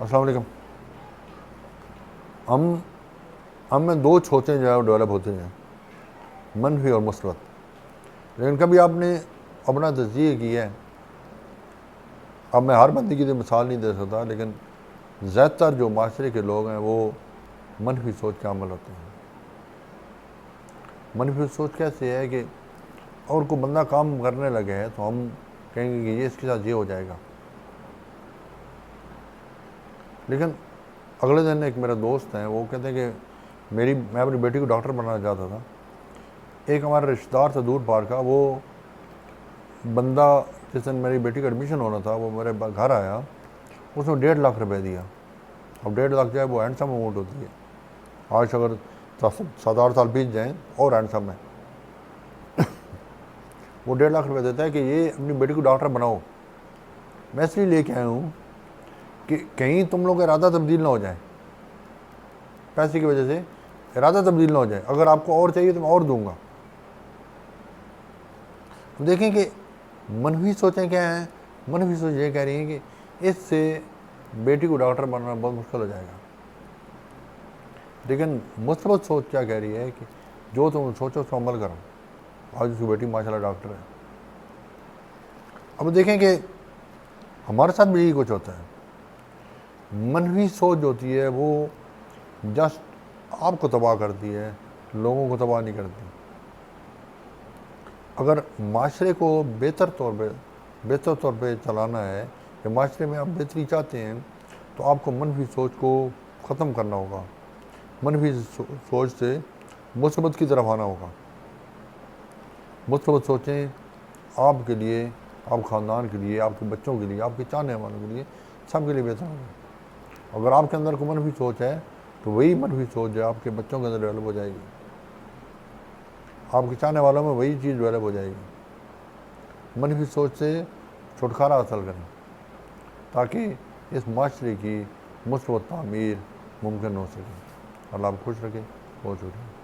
السلام علیکم. ہم میں دو چھوچیں جو ہے وہ ڈیولپ ہوتے ہیں, منفی اور مثبت. لیکن کبھی آپ نے اپنا تجزیہ کیا ہے؟ اب میں ہر بندے کی تو مثال نہیں دے سکتا, لیکن زیادہ تر جو معاشرے کے لوگ ہیں وہ منفی سوچ کے عمل ہوتے ہیں. منفی سوچ کیسے ہے کہ اور کوئی بندہ کام کرنے لگے ہے تو ہم کہیں گے کہ یہ اس کے ساتھ یہ ہو جائے گا. لیکن اگلے دن ایک میرا دوست ہیں, وہ کہتے ہیں کہ میں اپنی بیٹی کو ڈاکٹر بنانا چاہتا تھا. ایک ہمارا رشتہ دار تھا دور پار کا, وہ بندہ جس دن میری بیٹی کا ایڈمیشن ہونا تھا وہ میرے گھر آیا, اس نے 1.5 لاکھ روپے دیا. اب 1.5 لاکھ جو ہے وہ ہینڈسم اماؤنٹ ہوتی ہے. آج اگر 7-8 سال بیت جائیں اور ہینڈسم ہے. وہ 1.5 لاکھ روپے دیتا ہے کہ یہ اپنی بیٹی کو ڈاکٹر بناؤ. میں اس لیے لے کے آیا ہوں کہ کہیں تم لوگ کا ارادہ تبدیل نہ ہو جائے, پیسے کی وجہ سے ارادہ تبدیل نہ ہو جائے. اگر آپ کو اور چاہیے تو میں اور دوں گا. تو دیکھیں کہ منفی سوچیں کیا ہیں. منفی سوچ یہ کہہ رہی ہیں کہ اس سے بیٹی کو ڈاکٹر بنانا بہت مشکل ہو جائے گا. لیکن مثبت سوچ کیا کہہ رہی ہے کہ جو تم سوچو اس پر عمل کرو. آج اس کی بیٹی ماشاءاللہ ڈاکٹر ہے. اب دیکھیں کہ ہمارے ساتھ بھی یہی کچھ ہوتا ہے. منفی سوچ ہوتی ہے وہ جسٹ آپ کو تباہ کرتی ہے, لوگوں کو تباہ نہیں کرتی. اگر معاشرے کو بہتر طور پہ چلانا ہے, کہ معاشرے میں آپ بہتری چاہتے ہیں, تو آپ کو منفی سوچ کو ختم کرنا ہوگا. منفی سوچ سے مثبت کی طرف آنا ہوگا. مثبت سوچیں آپ کے لیے, آپ خاندان کے لیے, آپ کے بچوں کے لیے, آپ کے چاہنے والوں کے لیے, سب کے لیے بہتر ہوگا. اگر آپ کے اندر کوئی منفی سوچ ہے تو وہی منفی سوچ جو ہے آپ کے بچوں کے اندر ڈیولپ ہو جائے گی, آپ کے چاہنے والوں میں وہی چیز ڈیولپ ہو جائے گی. منفی سوچ سے چھٹکارا حاصل کریں تاکہ اس معاشرے کی مثبت تعمیر ممکن ہو سکے. اللہ آپ خوش رکھے. بہت شکریہ.